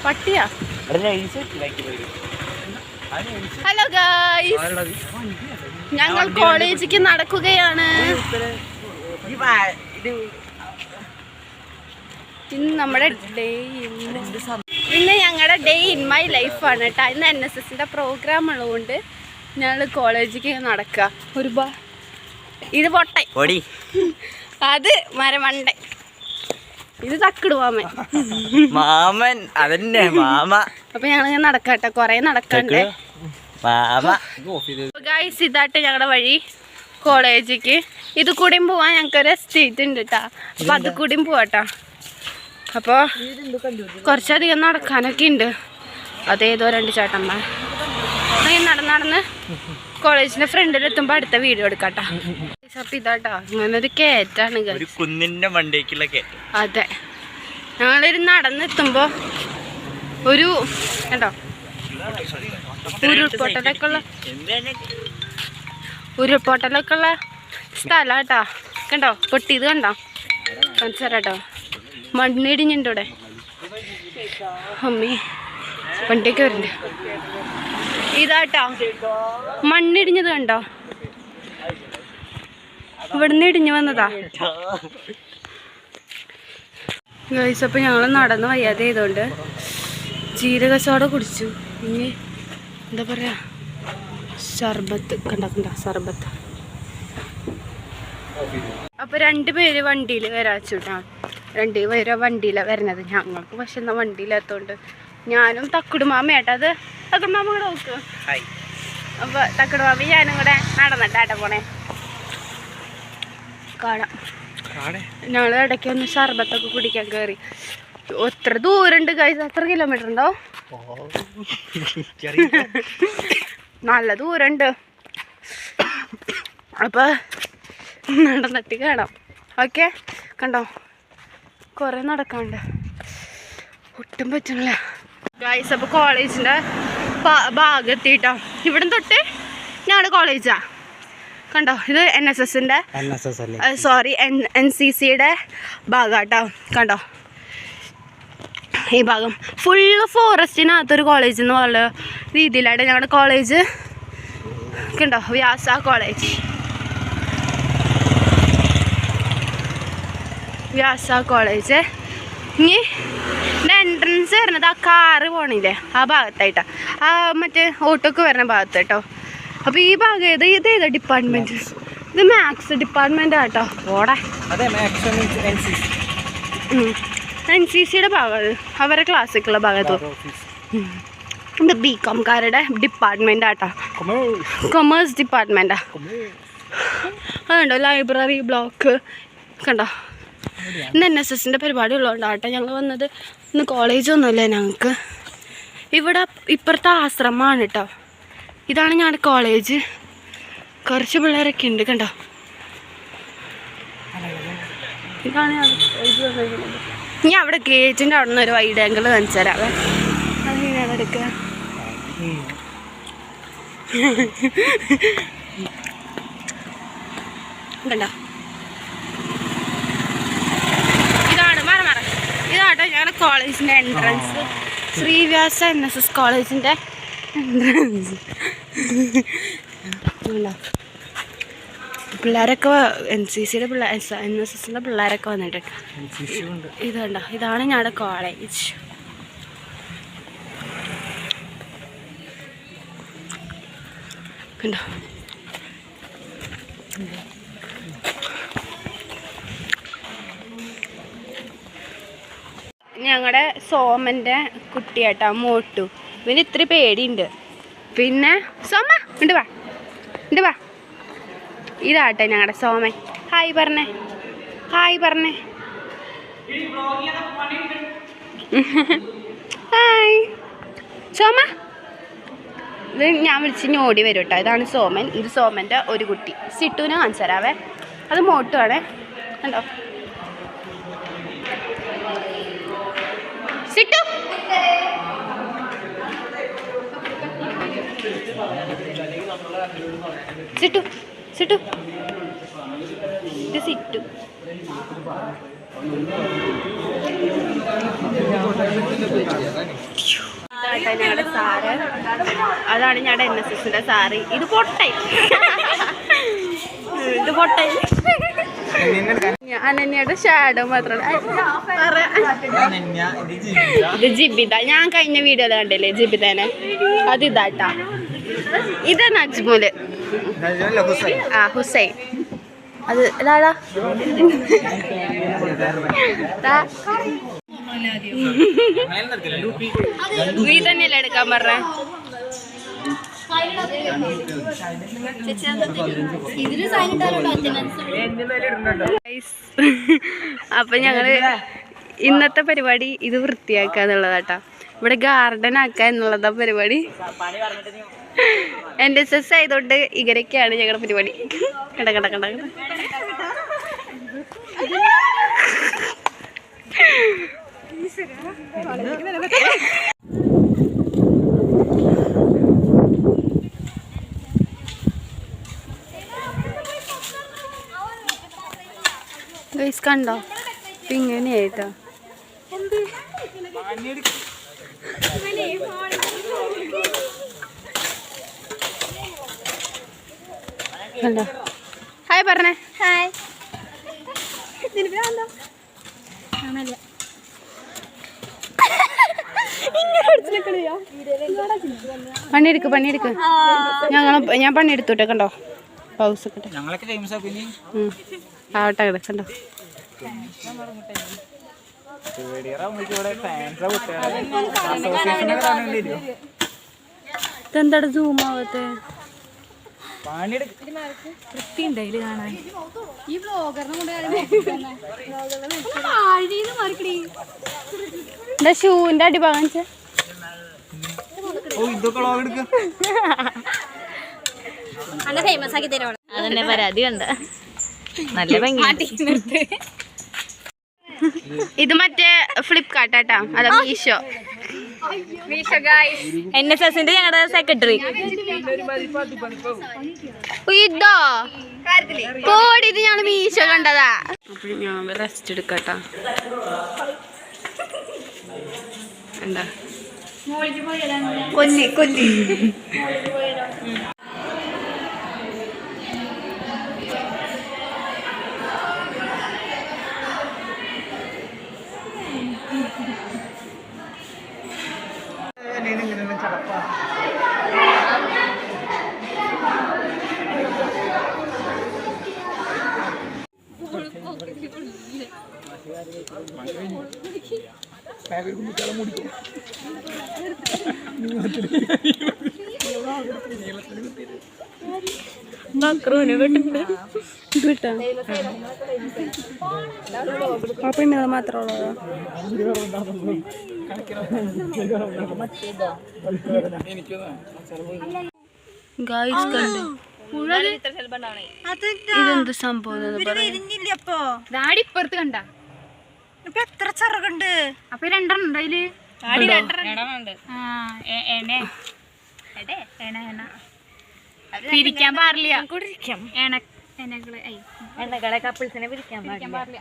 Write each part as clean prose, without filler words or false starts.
പട്ടിയാ? Hello guys, ഞങ്ങൾ കോളേജിലേക്ക് നടക്കുകയാണ്. ഇന്ന് നമ്മുടെ ഇന്ന് ഞങ്ങളുടെ ഡേ ഇൻ മൈ ലൈഫാണ് കേട്ടോ. ഇന്ന് NSSന്റെ പ്രോഗ്രാം ഉള്ളതുകൊണ്ട് ഞങ്ങൾ കോളേജിലേക്ക് നടക്കുക. ഇത് പൊട്ടൻ, അത് മരമണ്ടൻ, ഇത് തക്കിടുവാമൻ മാമൻ, അതന്നെ മാമ. അപ്പൊ ഞങ്ങളിങ്ങനെ നടക്കട്ടെ, കൊറേ നടക്കണ്ടേ ഗായ്സ്. ഇതാട്ടെ ഞങ്ങളുടെ വഴി കോളേജിക്ക്. ഇത് കൂടിയും പോവാൻ ഞങ്ങൾക്കൊരു സ്ട്രീറ്റ് ഉണ്ട് കേട്ടാ. അപ്പൊ അത് കൂടിയും പോവാട്ടോ. അപ്പൊ കുറച്ചധികം നടക്കാനൊക്കെ ഉണ്ട്. അതേതോ 2 ചേട്ടന്മാർ നടന്ന് കോളേജിന്റെ ഫ്രണ്ടിലെത്തുമ്പോ അടുത്ത വീഡിയോ എടുക്കാട്ടോ. അപ്പൊ ഇതാട്ടോ ഇങ്ങനെ ഒരു കയറ്റാണ്, കുന്നിന്റെ മണ്ടേക്കുള്ള കയറ്റം. അതെ, ഞങ്ങളൊരു നടന്നെത്തുമ്പോ ഒരു കേട്ടോ ഉരുൾപൊട്ടലൊക്കെ ഉള്ള സ്ഥലം കേട്ടോ. കണ്ടോ പൊട്ടിയത് കണ്ടോ? കാണിച്ചാട്ടോ, മണ്ണിടിഞ്ഞിണ്ട് ഇവിടെ. അമ്മേ വണ്ടിയൊക്കെ വരുന്നുണ്ട്. ഇതാട്ടോ മണ്ണിടിഞ്ഞത് കണ്ടോ? ഇവിടുന്ന് ഇടിഞ്ഞു വന്നതാ ഗൈസ്. അപ്പം ഞങ്ങൾ നടന്ന് വയ്യാതെ ചെയ്തോണ്ട് ജീരക സോഡ കുടിച്ചു. ഇനി എന്താ പറയാ, ശർബത്ത് കണ്ട ശർബത്ത്. അപ്പൊ 2 പേര് വണ്ടിയിൽ വരാച്ചുട്ടാ. 2 പേര് വണ്ടിയിലാണ് വരണത്. ഞങ്ങൾക്ക് പക്ഷെ എന്നാ വണ്ടിയില്ലാത്തോണ്ട് ഞാനും തക്കുടുമാമയാട്ടോ. അത് തക്കുടുമാമ കൂടെ നോക്ക്. അപ്പൊ തക്കുടുമാമ ഞാനും കൂടെ നടന്നിട്ടാട്ടെ പോണേ. കാണാം. ഞങ്ങൾ ഇടയ്ക്ക് ഒന്ന് ശർബത്തൊക്കെ കുടിക്കാൻ കയറി. എത്ര ദൂരമുണ്ട് ഗൈസ്? എത്ര കിലോമീറ്റർ ഉണ്ടോ? നല്ല ദൂരമുണ്ട്. അപ്പൊ നടന്നിട്ട് കാണാം. ഓക്കെ, കണ്ടോ കൊറേ നടക്കാണ്ട്, ഒട്ടും പറ്റണില്ല ഗൈസ്. അപ്പൊ കോളേജിന്റെ ഭാഗെത്തിട്ടോ. ഇവിടെ തൊട്ട് ഞങ്ങളുടെ കോളേജാ. കണ്ടോ, ഇത് NSSന്റെ സോറി NCCയുടെ ഭാഗാട്ടോ. കണ്ടോ ഈ ഭാഗം ഫുള്ള് ഫോറസ്റ്റിനകത്തൊരു കോളേജ് എന്ന് പറഞ്ഞ രീതിയിലായിട്ട് ഞങ്ങളുടെ കോളേജ്. കണ്ടോ വ്യാസ കോളേജ്, വ്യാസ കോളേജ്. ഇനി എൻട്രൻസ് വരുന്നത് ആ കാറ് പോണില്ലേ ആ ഭാഗത്തായിട്ടാ, ആ മറ്റേ ഓട്ടോക്ക് വരുന്ന ഭാഗത്ത് കേട്ടോ. അപ്പൊ ഈ ഭാഗം ഏതാ ഡിപ്പാർട്ട്മെന്റ്? ഇത് മാത്സ് ഡിപ്പാർട്ട്മെന്റ് ആട്ടോ. ഓടെ NCCയുടെ ഭാഗം, അത് അവരുടെ ക്ലാസ്സിക്കുള്ള ഭാഗത്തോ. ഇത് BComകാരുടെ ഡിപ്പാർട്ട്മെന്റ് ആട്ടോ, കൊമേഴ്സ് ഡിപ്പാർട്ട്മെന്റാ. അതുണ്ടോ ലൈബ്രറി ബ്ലോക്ക് കണ്ടോ. ഇന്ന് NSSന്റെ പരിപാടി ഉള്ളതുകൊണ്ടാട്ടോ ഞങ്ങൾ വന്നത്. ഇന്ന് കോളേജൊന്നുമില്ല ഞങ്ങൾക്ക്. ഇവിടെ ഇപ്പുറത്തെ ആശ്രമമാണ് കേട്ടോ. ഇതാണ് ഞങ്ങളുടെ കോളേജ്. കുറച്ച് പിള്ളേരൊക്കെ ഉണ്ട് കണ്ടോ. ഇതാണ് ഇനി അവിടെ ഗേറ്റിൻ്റെ അവിടെ നിന്ന് ഒരു വൈഡ് ആംഗിൾ കാണിച്ചു തരാവേ. അതെങ്ങനെയാണ് എടുക്കുക? കണ്ടോ, ഇതാണ് ഇതാട്ടോ ഞങ്ങളുടെ കോളേജിൻ്റെ എൻട്രൻസ്. ശ്രീവ്യാസ NSS കോളേജിൻ്റെ എൻട്രൻസ്. പിള്ളേരൊക്കെ NCCയുടെ NSSന്റെ പിള്ളേരൊക്കെ വന്നിട്ട് ഇത് കണ്ടോ. ഇതാണ് ഞങ്ങളുടെ കോളേജ്. കണ്ടോ ഞങ്ങളുടെ സോമൻ്റെ കുട്ടിയാട്ടാ മോട്ടു. ഇവന് ഇത്ര പേടിയുണ്ട്. പിന്നെ സോമ ഉണ്ട് വാ. ഇതാട്ടെ ഞങ്ങളുടെ സോമൻ. ഹായ് പറഞ്ഞേ. ഹായ് സോമ. ഇത് ഞാൻ വിളിച്ച് ഓടി വരും കേട്ടോ. ഇതാണ് സോമൻ. ഇത് സോമൻ്റെ ഒരു കുട്ടി. സിട്ടുവിനെ കാണിച്ചു തരാവേ. അത് മോട്ടുവാണേ കണ്ടോ. സിട്ടു സിട്ടു സിട്ടു ഇത് സിട്ടു. ഞങ്ങളുടെ സാറ്, അതാണ് ഞങ്ങളുടെ NSSന്റെ സാറ്. ഇത് പൊട്ടായി, ഇത് പൊട്ടായി. അനന്യയുടെ ഷാഡോ മാത്രമല്ല, ഇത് ജിബിത. ഞാൻ കഴിഞ്ഞ വീഡിയോയിൽ കണ്ടില്ലേ ജിബിതനെ, അത് ഇതാട്ടാ. ഇത് നജ്മുല്, ആ ഹുസൈൻ. അത് ഇതാടാ നീ തന്നെയല്ലേ എടുക്കാൻ പറഞ്ഞ. അപ്പൊ ഞങ്ങള് ഇന്നത്തെ പരിപാടി ഇത് വൃത്തിയാക്കാന്നുള്ളതാട്ടാ. ഇവിടെ ഗാർഡൻ ആക്കുക എന്നുള്ളതാ പരിപാടി. NSS ആയതുകൊണ്ട് ഇങ്ങനെയൊക്കെയാണ് ഞങ്ങളുടെ പരിപാടി. കണ്ട കണ്ട കണ്ട ഗൈസ് കണ്ടോ ഇങ്ങനെയായിട്ടോ. കണ്ടോ ഹായ് പറഞ്ഞേ. ഹായ്. പണിയെടുക്ക് ഞാൻ പണിയെടുത്തോട്ടെ. കണ്ടോ പൗസ് ആവട്ടെ കണ്ടോ. ഇതെന്താ സൂം ആവത്തെ? ഷൂവിന്റെ അടിഭാഗം ഫേമസ് ആക്കി തരുവാണ്. അതന്നെ പരാതി കണ്ട നല്ല ഭംഗി. ഇത് മറ്റേ ഫ്ലിപ്കാർട്ടാ, അല്ല മീഷോ. NSSന്റെ ഞങ്ങളുടെ സെക്രട്ടറി. ഇതോ പോടിത് ഞങ്ങള് മീഷോ കണ്ടതാ. അപ്പൊ ഞാൻ റെസ്റ്റ് എടുക്കട്ടാ. എന്താ കൊല്ലി പെണ്ണുകൾ മാത്രമുള്ളതാ. ഇതെന്ത് സംഭവം? ഇപ്പുറത്ത് കണ്ട എത്ര ചെറുകുണ്ട്. അപ്പൊ രണ്ടെണ്ണം ഉണ്ട് അതില്. പിരിക്കാൻ പാടില്ല. എണ്ണകളെ കപ്പിൾസിനെ പിരിക്കാൻ പാടില്ല.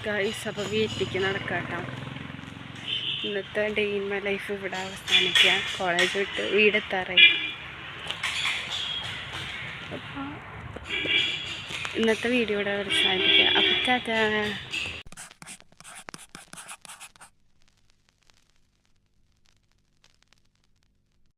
ഗൈസ്, അപ്പോൾ വീട്ടിലേക്ക് നടക്കാട്ടോ. ഇന്നത്തെ ഡേ ഇൻ മൈ ലൈഫ് ഇവിടെ അവസാനിക്കാം. കോളേജ് വിട്ട് വീടെത്താറായി. അപ്പോൾ ഇന്നത്തെ വീഡിയോ ഇവിടെ അവസാനിക്കാം. അപ്പോൾ ടാറ്റാ.